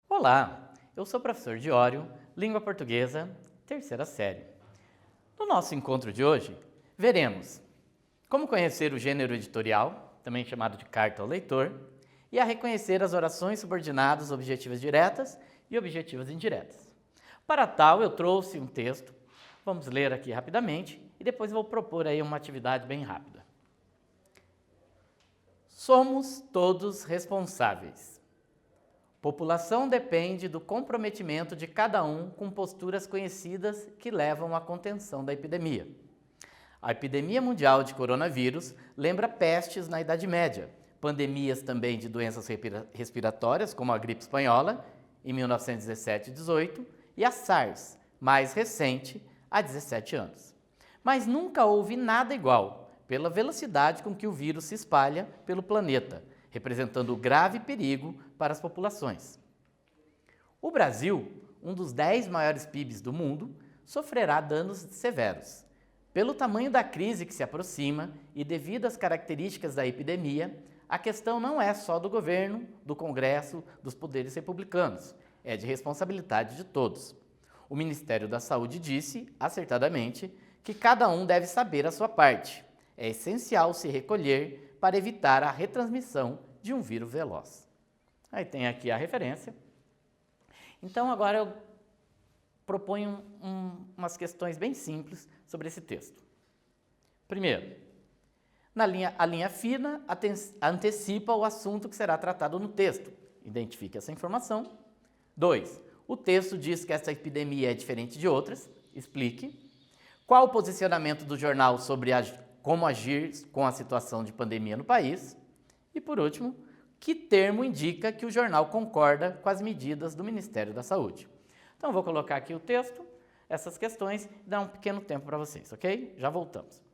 Olá, eu sou o professor Diório, Língua Portuguesa, terceira série. No nosso encontro de hoje, veremos como conhecer o gênero editorial, também chamado de carta ao leitor, e a reconhecer as orações subordinadas objetivas diretas e objetivas indiretas. Para tal, eu trouxe um texto, vamos ler aqui rapidamente e depois vou propor aí uma atividade bem rápida. Somos todos responsáveis. População depende do comprometimento de cada um com posturas conhecidas que levam à contenção da epidemia. A epidemia mundial de coronavírus lembra pestes na Idade Média, pandemias também de doenças respiratórias, como a gripe espanhola, em 1917 e 18, e a SARS, mais recente, há 17 anos. Mas nunca houve nada igual, pela velocidade com que o vírus se espalha pelo planeta, representando grave perigo para as populações. O Brasil, um dos 10 maiores PIBs do mundo, sofrerá danos severos. Pelo tamanho da crise que se aproxima e devido às características da epidemia, a questão não é só do governo, do Congresso, dos poderes republicanos, é de responsabilidade de todos. O Ministério da Saúde disse, acertadamente, que cada um deve saber a sua parte. É essencial se recolher para evitar a retransmissão de um vírus veloz. Aí tem aqui a referência. Então agora eu proponho umas questões bem simples sobre esse texto. Primeiro, a linha fina antecipa o assunto que será tratado no texto. Identifique essa informação. 2. O texto diz que essa epidemia é diferente de outras. Explique. Qual o posicionamento do jornal sobre como agir com a situação de pandemia no país? E, por último, que termo indica que o jornal concorda com as medidas do Ministério da Saúde? Então, vou colocar aqui o texto, essas questões, e dar um pequeno tempo para vocês, ok? Já voltamos.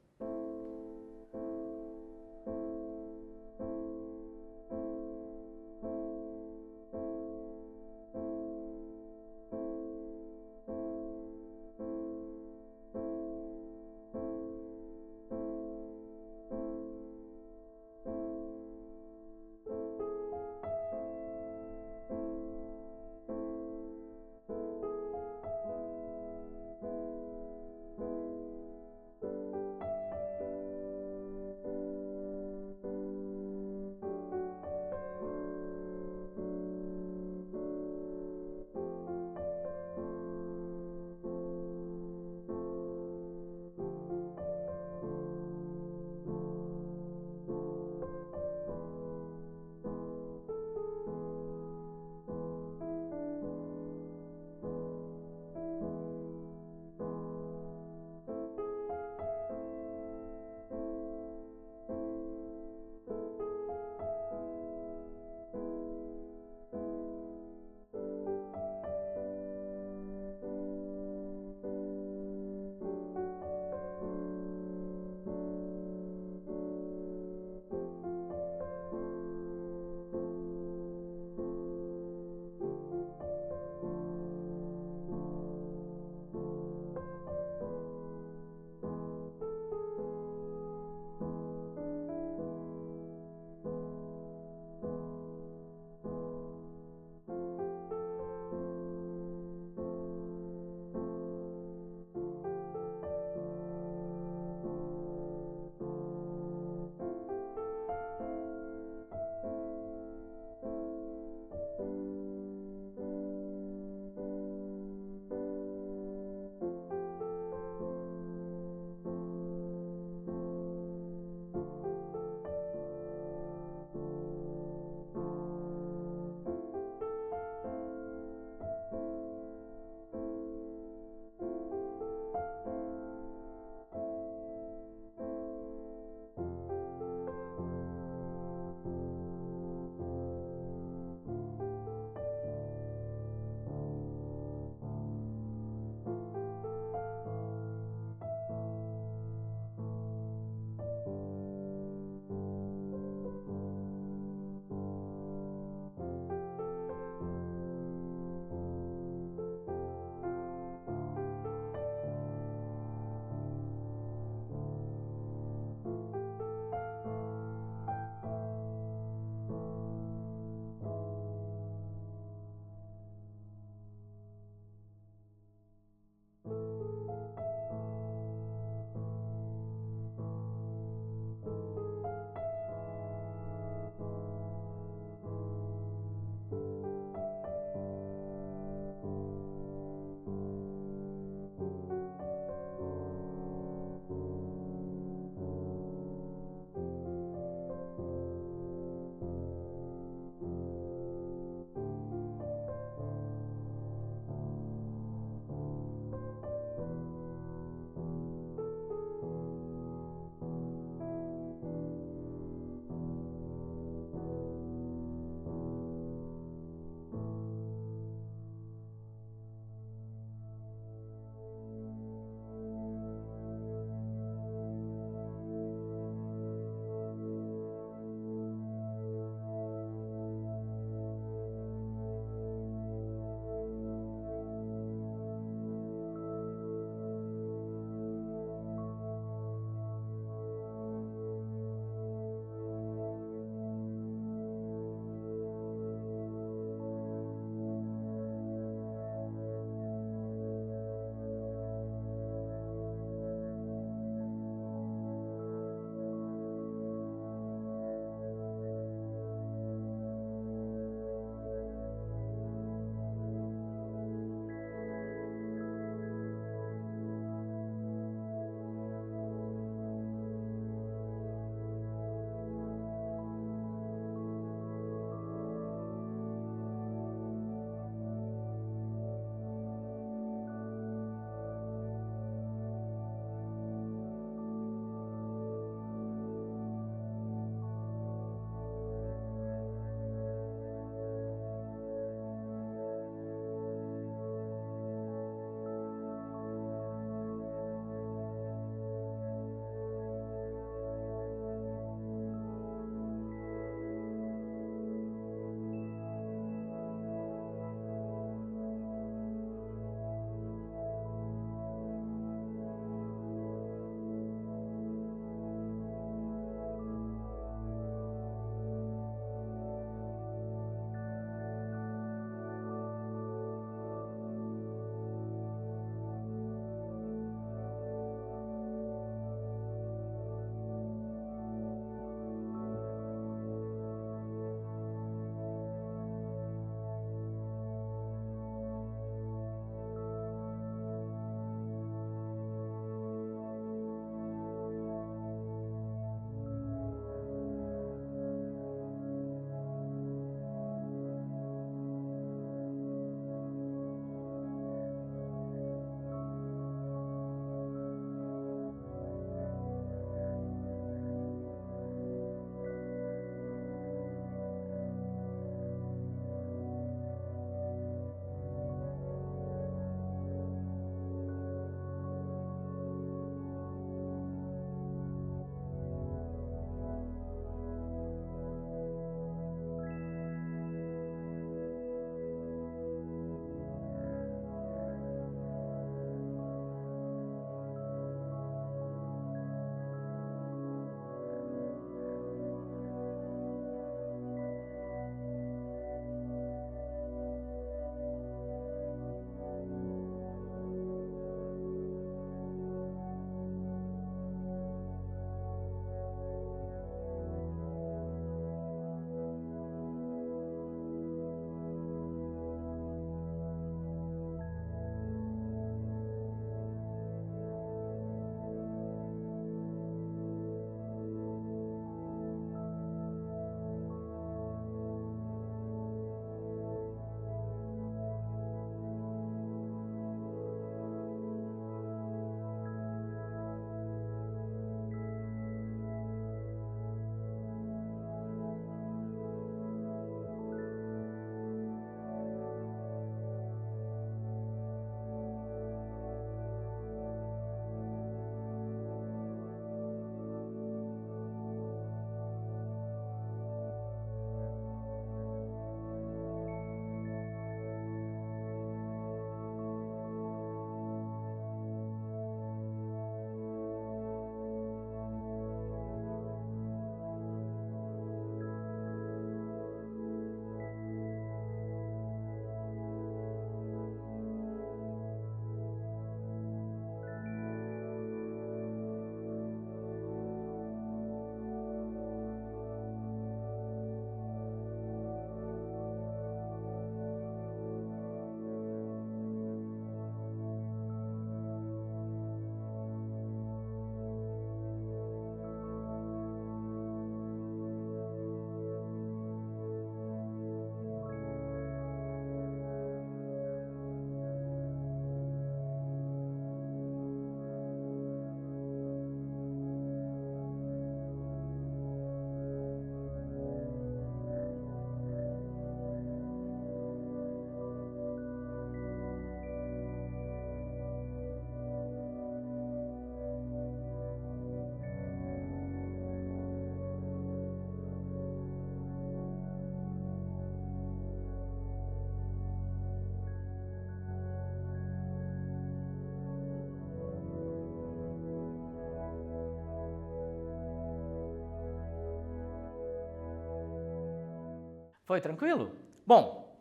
Foi tranquilo? Bom,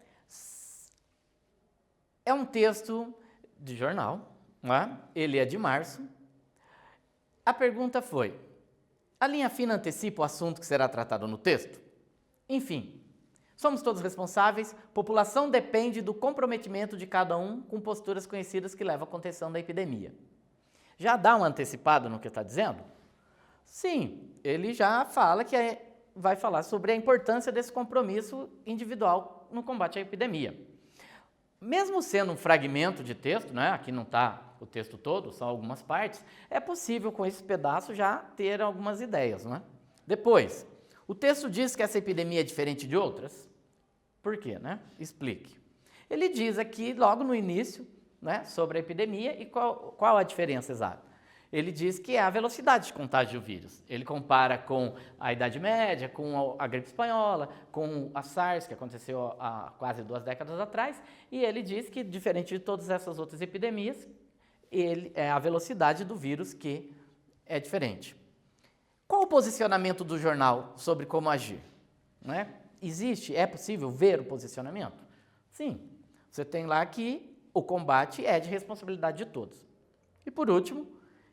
é um texto de jornal, não é? Ele é de março. A pergunta foi: a linha fina antecipa o assunto que será tratado no texto? Enfim, somos todos responsáveis, população depende do comprometimento de cada um com posturas conhecidas que levam à contenção da epidemia. Já dá um antecipado no que está dizendo? Sim, ele já fala que vai falar sobre a importância desse compromisso individual no combate à epidemia. Mesmo sendo um fragmento de texto, né, aqui não está o texto todo, são algumas partes, é possível com esse pedaço já ter algumas ideias, né? Depois, o texto diz que essa epidemia é diferente de outras? Por quê, né? Explique. Ele diz aqui, logo no início, né, sobre a epidemia e qual a diferença exata. Ele diz que é a velocidade de contágio do vírus. Ele compara com a Idade Média, com a gripe espanhola, com a SARS, que aconteceu há quase 2 décadas atrás, e ele diz que, diferente de todas essas outras epidemias, é a velocidade do vírus que é diferente. Qual o posicionamento do jornal sobre como agir? Né? É possível ver o posicionamento? Sim. Você tem lá que o combate é de responsabilidade de todos. E por último,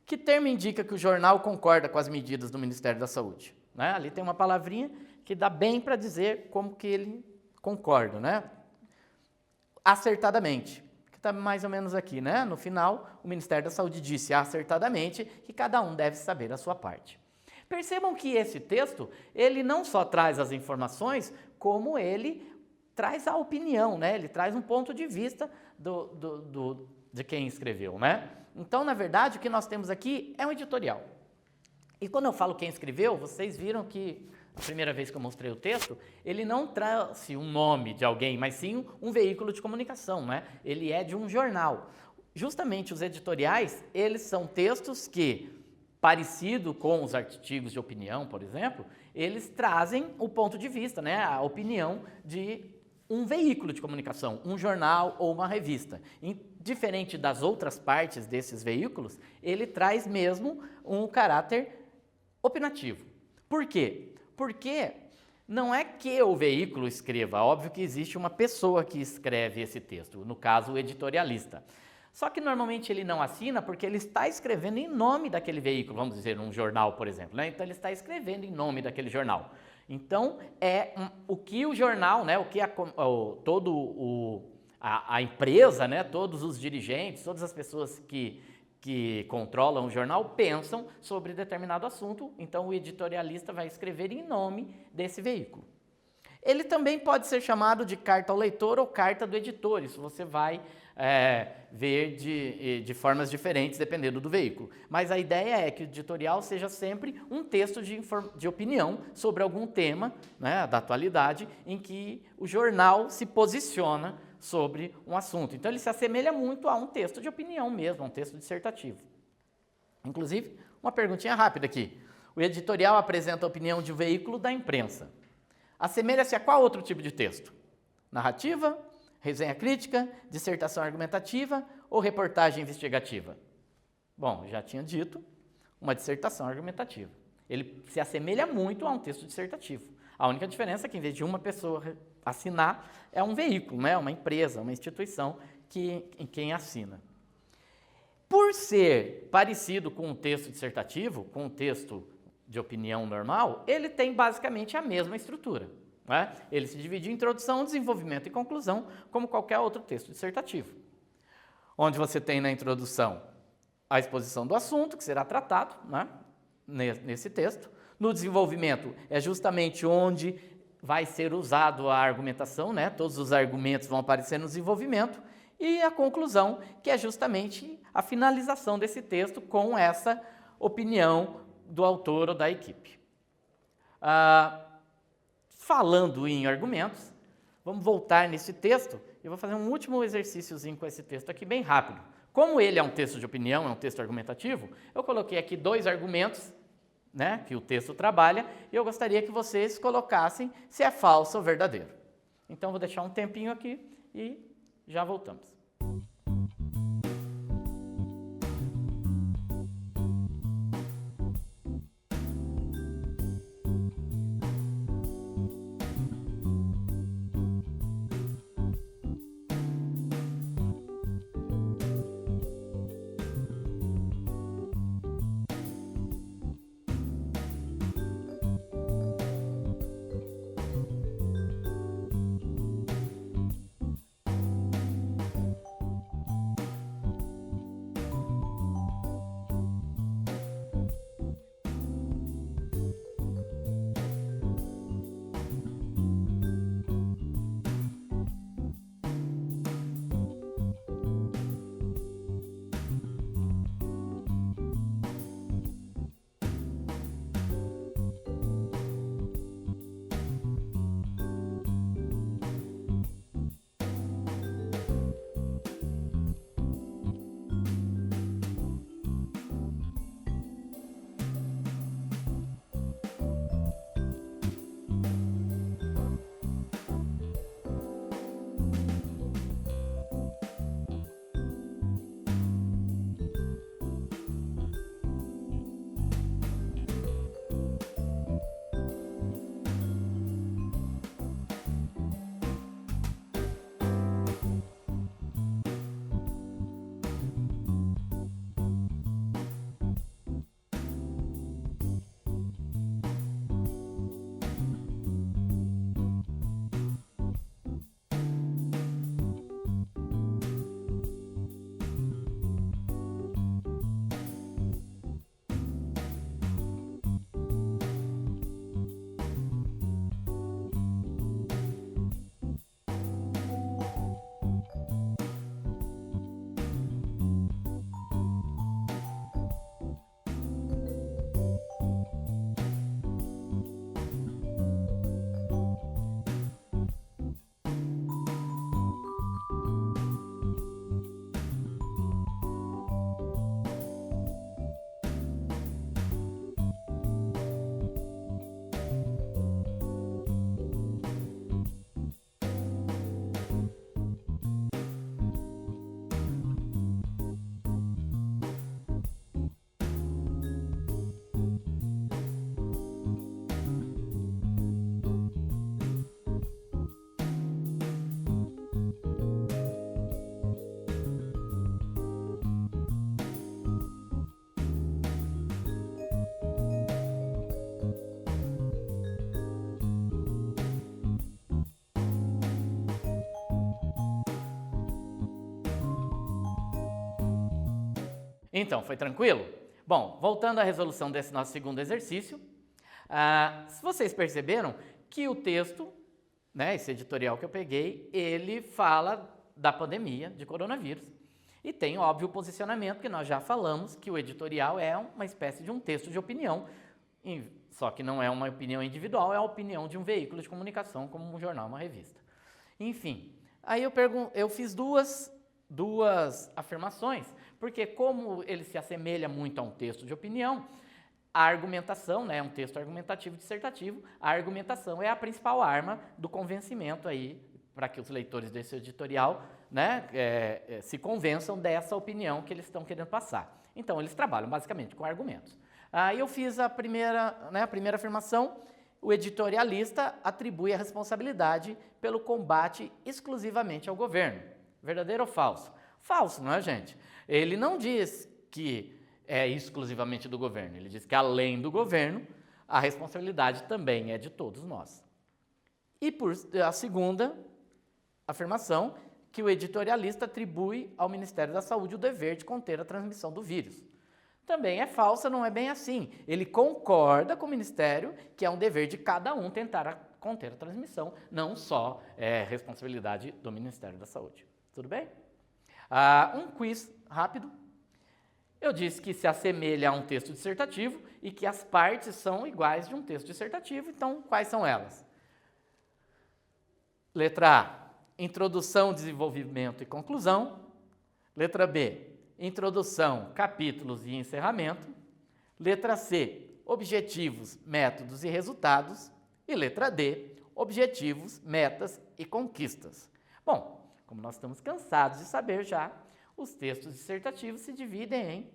que termo indica que o jornal concorda com as medidas do Ministério da Saúde? Né? Ali tem uma palavrinha que dá bem para dizer como que ele concorda, né? Acertadamente, que está mais ou menos aqui, né? No final, o Ministério da Saúde disse acertadamente que cada um deve saber a sua parte. Percebam que esse texto, ele não só traz as informações, como ele traz a opinião, né? Ele traz um ponto de vista de quem escreveu, né? Então, na verdade, o que nós temos aqui é um editorial. E quando eu falo quem escreveu, vocês viram que, a primeira vez que eu mostrei o texto, ele não trouxe um nome de alguém, mas sim um veículo de comunicação, né? Ele é de um jornal. Justamente os editoriais, eles são textos que, parecido com os artigos de opinião, por exemplo, eles trazem o ponto de vista, né? A opinião de um veículo de comunicação, um jornal ou uma revista. Diferente das outras partes desses veículos, ele traz mesmo um caráter opinativo. Por quê? Porque não é que o veículo escreva, óbvio que existe uma pessoa que escreve esse texto, no caso o editorialista. Só que normalmente ele não assina porque ele está escrevendo em nome daquele veículo, vamos dizer, um jornal, por exemplo, né? Então ele está escrevendo em nome daquele jornal. Então, o que o jornal, né, a empresa, né, todos os dirigentes, todas as pessoas que controlam o jornal pensam sobre determinado assunto, então o editorialista vai escrever em nome desse veículo. Ele também pode ser chamado de carta ao leitor ou carta do editor, isso você vai ver de formas diferentes dependendo do veículo. Mas a ideia é que o editorial seja sempre um texto de opinião sobre algum tema, né, da atualidade, em que o jornal se posiciona sobre um assunto. Então ele se assemelha muito a um texto de opinião mesmo, a um texto dissertativo. Inclusive, uma perguntinha rápida aqui. O editorial apresenta a opinião de um veículo da imprensa. Assemelha-se a qual outro tipo de texto? Narrativa, resenha crítica, dissertação argumentativa ou reportagem investigativa? Bom, já tinha dito, uma dissertação argumentativa. Ele se assemelha muito a um texto dissertativo. A única diferença é que, em vez de uma pessoa assinar, é um veículo, né? Uma empresa, uma instituição em quem assina. Por ser parecido com um texto dissertativo, com um texto de opinião normal, ele tem basicamente a mesma estrutura. Né? Ele se divide em introdução, desenvolvimento e conclusão, como qualquer outro texto dissertativo. Onde você tem na introdução a exposição do assunto, que será tratado, né, nesse texto. No desenvolvimento é justamente onde vai ser usado a argumentação, né? Todos os argumentos vão aparecer no desenvolvimento. E a conclusão, que é justamente a finalização desse texto com essa opinião do autor ou da equipe. Falando em argumentos, vamos voltar nesse texto e vou fazer um último exercíciozinho com esse texto aqui, bem rápido. Como ele é um texto de opinião, é um texto argumentativo, eu coloquei aqui 2 argumentos, né, que o texto trabalha, e eu gostaria que vocês colocassem se é falso ou verdadeiro. Então, vou deixar um tempinho aqui e já voltamos. Então, foi tranquilo? Bom, voltando à resolução desse nosso segundo exercício, se vocês perceberam que o texto, né, esse editorial que eu peguei, ele fala da pandemia de coronavírus e tem, óbvio, o posicionamento que nós já falamos, que o editorial é uma espécie de um texto de opinião, só que não é uma opinião individual, é a opinião de um veículo de comunicação, como um jornal, uma revista. Enfim, aí eu fiz duas afirmações, porque como ele se assemelha muito a um texto de opinião, a argumentação, né, é um texto argumentativo dissertativo, a argumentação é a principal arma do convencimento aí, para que os leitores desse editorial, né, se convençam dessa opinião que eles estão querendo passar. Então, eles trabalham basicamente com argumentos. Aí eu fiz a primeira afirmação: o editorialista atribui a responsabilidade pelo combate exclusivamente ao governo. Verdadeiro ou falso? Falso, não é, gente? Ele não diz que é exclusivamente do governo, ele diz que além do governo, a responsabilidade também é de todos nós. E por a segunda afirmação, que o editorialista atribui ao Ministério da Saúde o dever de conter a transmissão do vírus. Também é falsa, não é bem assim. Ele concorda com o Ministério que é um dever de cada um tentar conter a transmissão, não só responsabilidade do Ministério da Saúde. Tudo bem? Um quiz rápido. Eu disse que se assemelha a um texto dissertativo e que as partes são iguais de um texto dissertativo, então quais são elas? Letra A, introdução, desenvolvimento e conclusão. Letra B, introdução, capítulos e encerramento. Letra C, objetivos, métodos e resultados. E letra D, objetivos, metas e conquistas. Bom, como nós estamos cansados de saber já, os textos dissertativos se dividem em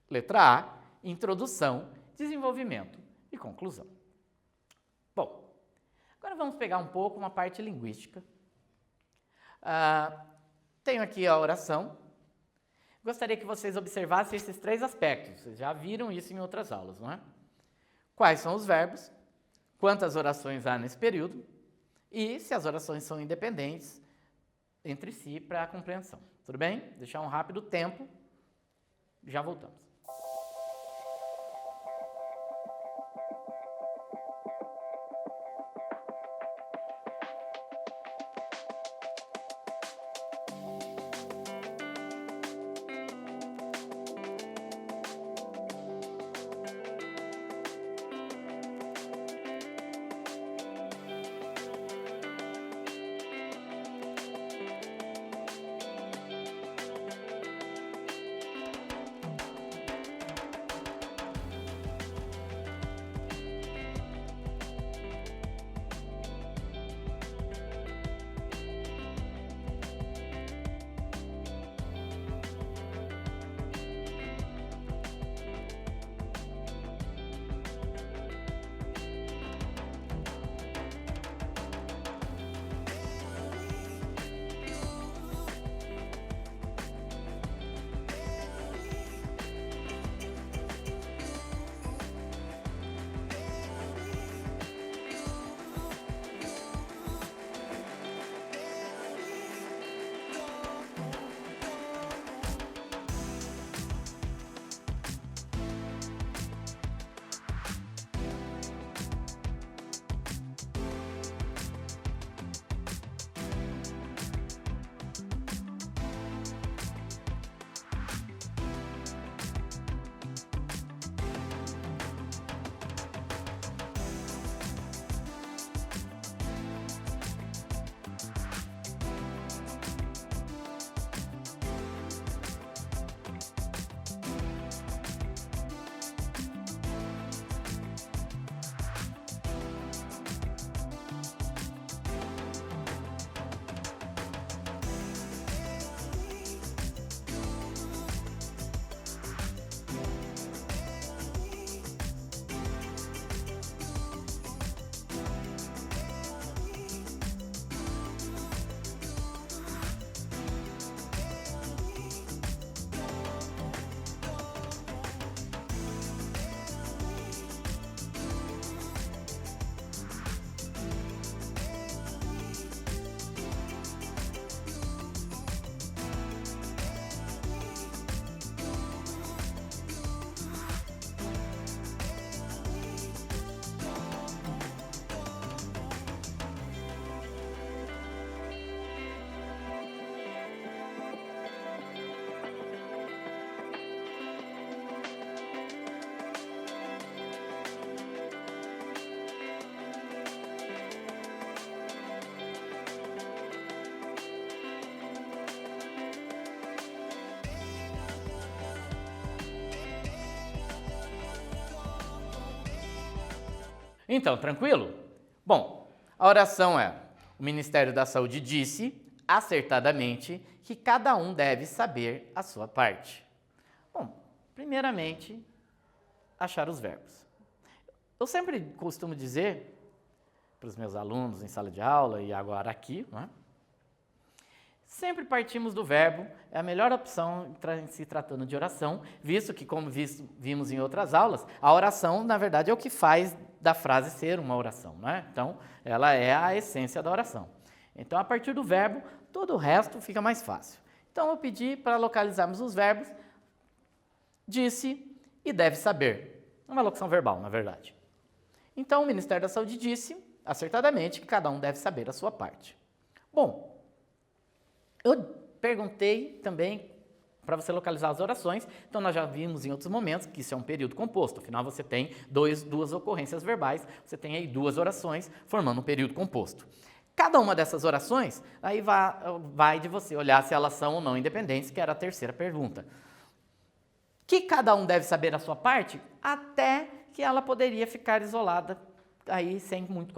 letra A, introdução, desenvolvimento e conclusão. Bom, agora vamos pegar um pouco uma parte linguística. Tenho aqui a oração. Gostaria que vocês observassem esses três aspectos. Vocês já viram isso em outras aulas, não é? Quais são os verbos, quantas orações há nesse período e se as orações são independentes entre si para a compreensão. Tudo bem? Deixar um rápido tempo, já voltamos. Então, tranquilo? Bom, a oração é: o Ministério da Saúde disse, acertadamente, que cada um deve saber a sua parte. Bom, primeiramente, achar os verbos. Eu sempre costumo dizer para os meus alunos em sala de aula e agora aqui, não é? Sempre partimos do verbo, é a melhor opção em se tratando de oração, visto que, como vimos em outras aulas, a oração, na verdade, é o que faz da frase ser uma oração, não é? Então, ela é a essência da oração. Então, a partir do verbo, todo o resto fica mais fácil. Então, eu pedi para localizarmos os verbos disse e deve saber. Uma locução verbal, na verdade. Então, o Ministério da Saúde disse, acertadamente, que cada um deve saber a sua parte. Bom, eu perguntei também para você localizar as orações, então nós já vimos em outros momentos que isso é um período composto, afinal você tem duas ocorrências verbais, você tem aí duas orações formando um período composto. Cada uma dessas orações, aí vai de você olhar se elas são ou não independentes, que era a terceira pergunta. Que cada um deve saber a sua parte, até que ela poderia ficar isolada, aí sem muito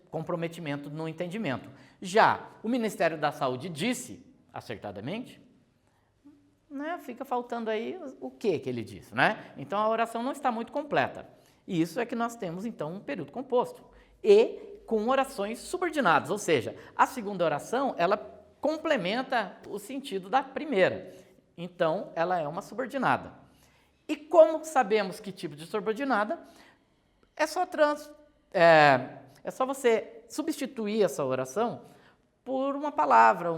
comprometimento no entendimento. Já o Ministério da Saúde disse, acertadamente, né, fica faltando aí o que ele disse, né? Então a oração não está muito completa. E isso é que nós temos então um período composto. E com orações subordinadas, ou seja, a segunda oração, ela complementa o sentido da primeira. Então, ela é uma subordinada. E como sabemos que tipo de subordinada, é só você substituir essa oração por uma palavra,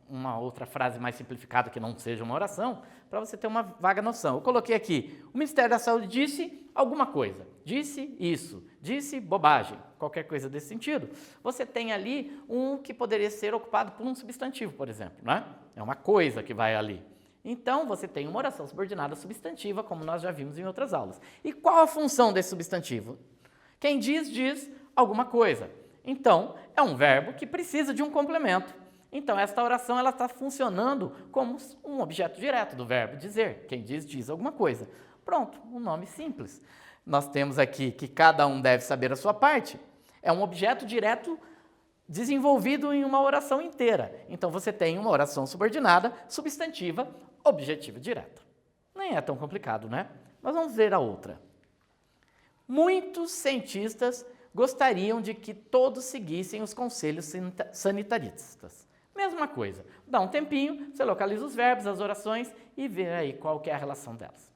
uma outra frase mais simplificada que não seja uma oração, para você ter uma vaga noção. Eu coloquei aqui, o Ministério da Saúde disse alguma coisa, disse isso, disse bobagem, qualquer coisa desse sentido. Você tem ali um que poderia ser ocupado por um substantivo, por exemplo, né? É uma coisa que vai ali. Então, você tem uma oração subordinada substantiva, como nós já vimos em outras aulas. E qual a função desse substantivo? Quem diz alguma coisa. Então, é um verbo que precisa de um complemento. Então, esta oração está funcionando como um objeto direto do verbo dizer. Quem diz alguma coisa. Pronto, um nome simples. Nós temos aqui que cada um deve saber a sua parte. É um objeto direto desenvolvido em uma oração inteira. Então, você tem uma oração subordinada, substantiva, objetiva direta. Nem é tão complicado, né? Mas vamos ver a outra. Muitos cientistas gostariam de que todos seguissem os conselhos sanitaristas. Mesma coisa, dá um tempinho, você localiza os verbos, as orações e vê aí qual que é a relação delas.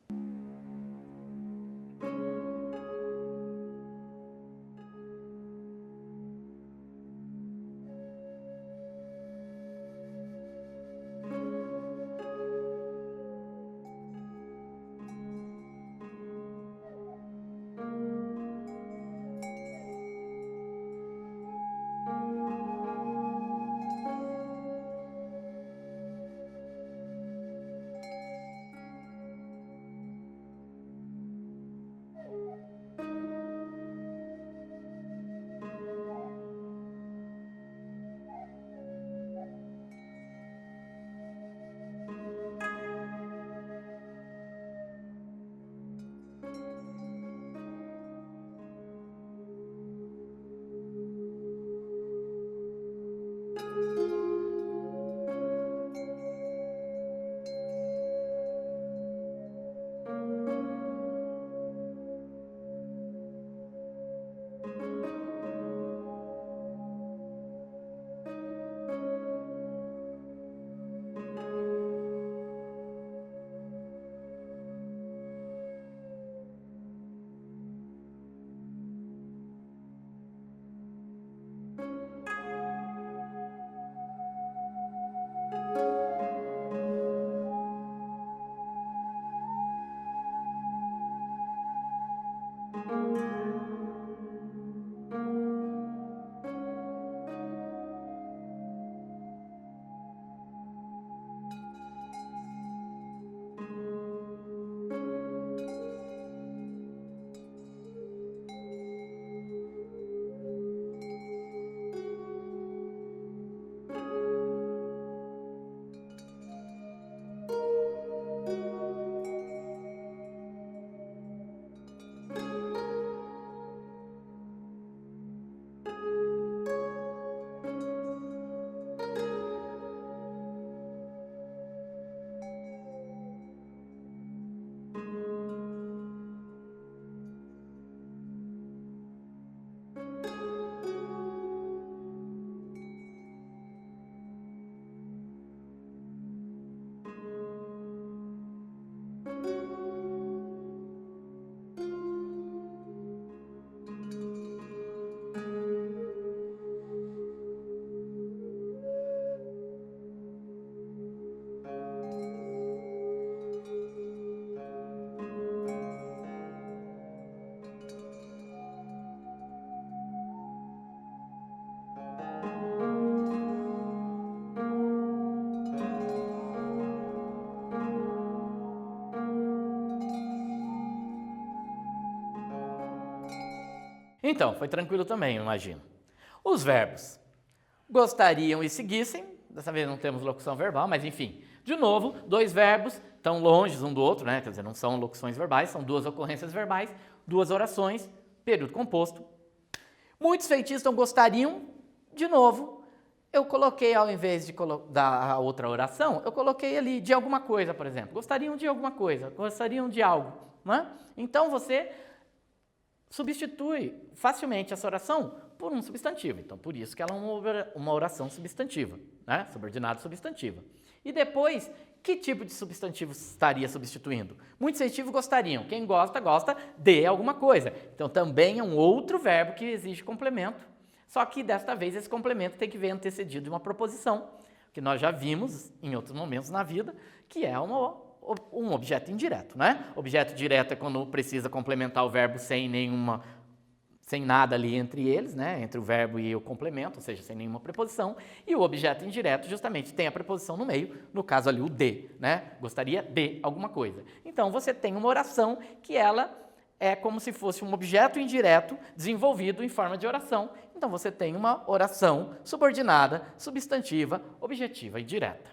Então, foi tranquilo também, eu imagino. Os verbos gostariam e seguissem, dessa vez não temos locução verbal, mas enfim. De novo, dois verbos tão longe um do outro, né? Quer dizer, não são locuções verbais, são duas ocorrências verbais, duas orações, período composto. Muitos feitiços gostariam, de novo, eu coloquei ao invés de dar a outra oração, eu coloquei ali de alguma coisa, por exemplo. Gostariam de alguma coisa, gostariam de algo, né? Então você substitui facilmente essa oração por um substantivo. Então, por isso que ela é uma oração substantiva, né? Subordinada substantiva. E depois, que tipo de substantivo estaria substituindo? Muitos feitiços gostariam. Quem gosta, gosta de alguma coisa. Então, também é um outro verbo que exige complemento. Só que, desta vez, esse complemento tem que vir antecedido de uma proposição, que nós já vimos em outros momentos na vida, que é um objeto indireto, né? Objeto direto é quando precisa complementar o verbo sem nada ali entre eles, né? Entre o verbo e o complemento, ou seja, sem nenhuma preposição. E o objeto indireto justamente tem a preposição no meio, no caso ali o de, né? Gostaria de alguma coisa. Então você tem uma oração que ela é como se fosse um objeto indireto desenvolvido em forma de oração. Então você tem uma oração subordinada, substantiva, objetiva e direta.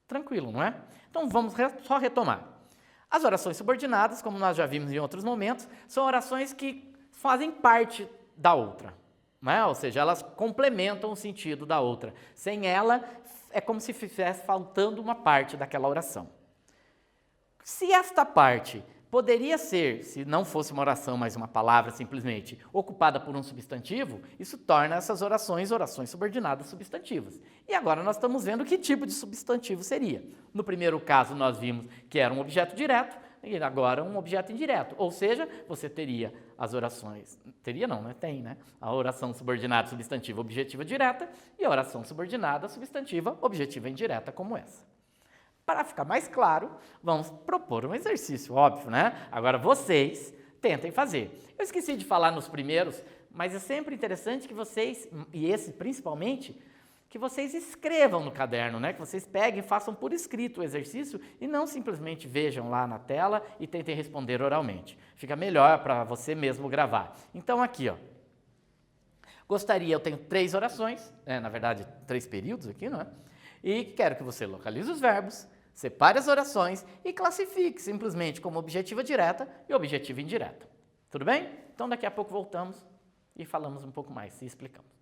Tranquilo, não é? Então vamos só retomar. As orações subordinadas, como nós já vimos em outros momentos, são orações que fazem parte da outra, né? Ou seja, elas complementam o sentido da outra. Sem ela, é como se estivesse faltando uma parte daquela oração. Se esta parte poderia ser, se não fosse uma oração, mas uma palavra simplesmente, ocupada por um substantivo, isso torna essas orações subordinadas substantivas. E agora nós estamos vendo que tipo de substantivo seria. No primeiro caso nós vimos que era um objeto direto, e agora um objeto indireto. Ou seja, você teria as orações, teria não, né? Tem, né? A oração subordinada substantiva objetiva direta e a oração subordinada substantiva objetiva indireta como essa. Para ficar mais claro, vamos propor um exercício, óbvio, né? Agora vocês tentem fazer. Eu esqueci de falar nos primeiros, mas é sempre interessante que vocês, e esse principalmente, que vocês escrevam no caderno, né? Que vocês peguem e façam por escrito o exercício e não simplesmente vejam lá na tela e tentem responder oralmente. Fica melhor para você mesmo gravar. Então aqui, ó. Gostaria, eu tenho 3 orações, na verdade 3 períodos aqui, não é? E quero que você localize os verbos, separe as orações e classifique simplesmente como objetiva direta e objetiva indireta. Tudo bem? Então daqui a pouco voltamos e falamos um pouco mais e explicamos.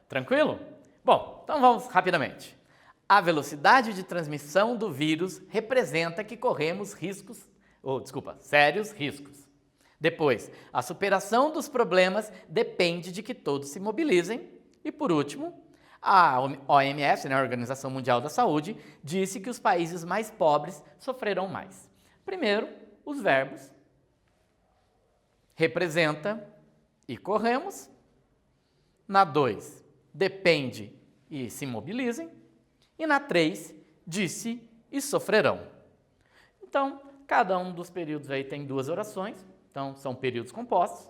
Tranquilo? Bom, então vamos rapidamente. A velocidade de transmissão do vírus representa que corremos sérios riscos. Depois, a superação dos problemas depende de que todos se mobilizem. E por último, a OMS, a Organização Mundial da Saúde, disse que os países mais pobres sofrerão mais. Primeiro, os verbos representa e corremos. Na 2, depende e se mobilizem. E na 3, disse e sofrerão. Então, cada um dos períodos aí tem 2 orações, então são períodos compostos.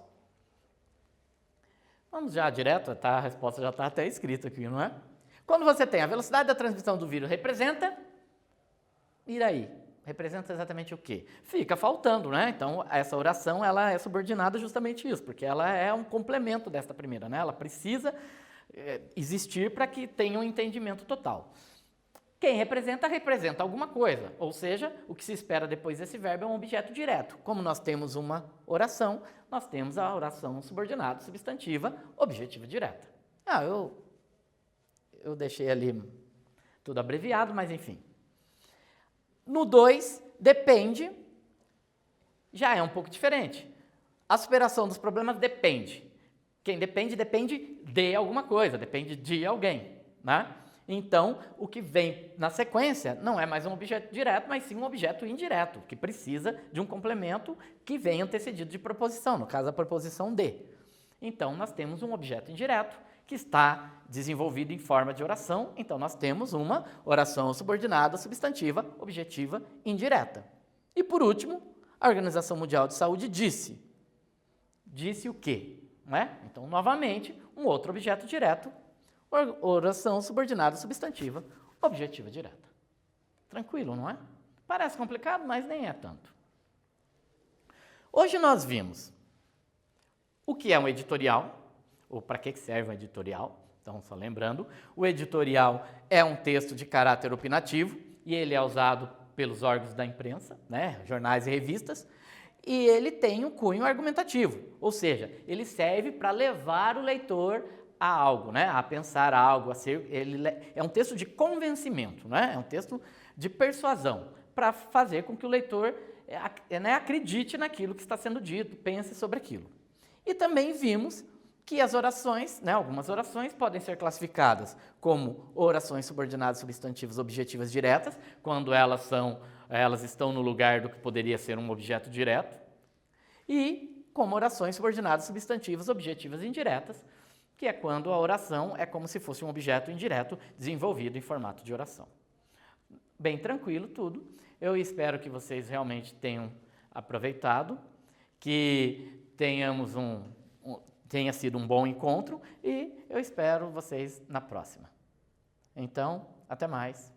Vamos já direto, tá? A resposta já está até escrita aqui, não é? Quando você tem a velocidade da transmissão do vírus representa, e aí? Representa exatamente o quê? Fica faltando, né? Então, essa oração ela é subordinada justamente isso, porque ela é um complemento desta primeira, né? Ela precisa existir para que tenha um entendimento total. Quem representa, representa alguma coisa, ou seja, o que se espera depois desse verbo é um objeto direto. Como nós temos uma oração, nós temos a oração subordinada, substantiva, objetiva direta. Eu deixei ali tudo abreviado, mas enfim. No 2, depende, já é um pouco diferente. A superação dos problemas depende. Quem depende, depende de alguma coisa, depende de alguém, né? Então, o que vem na sequência não é mais um objeto direto, mas sim um objeto indireto, que precisa de um complemento que vem antecedido de proposição, no caso a proposição de. Então, nós temos um objeto indireto que está desenvolvido em forma de oração, então nós temos uma oração subordinada, substantiva, objetiva, indireta. E por último, a Organização Mundial de Saúde disse. Disse o quê? Não é? Então, novamente, um outro objeto direto, oração subordinada, substantiva, objetiva direta. Tranquilo, não é? Parece complicado, mas nem é tanto. Hoje nós vimos o que é um editorial, ou para que serve um editorial. Então, só lembrando, o editorial é um texto de caráter opinativo e ele é usado pelos órgãos da imprensa, né, jornais e revistas, e ele tem um cunho argumentativo, ou seja, ele serve para levar o leitor a algo, né, a pensar algo, ele é um texto de convencimento, né, é um texto de persuasão, para fazer com que o leitor acredite naquilo que está sendo dito, pense sobre aquilo. E também vimos que as orações, né, algumas orações podem ser classificadas como orações subordinadas, substantivas, objetivas diretas, quando elas estão no lugar do que poderia ser um objeto direto, e como orações subordinadas, substantivas, objetivas indiretas, que é quando a oração é como se fosse um objeto indireto desenvolvido em formato de oração. Bem tranquilo tudo. Eu espero que vocês realmente tenham aproveitado, que tenha sido um bom encontro e eu espero vocês na próxima. Então, até mais.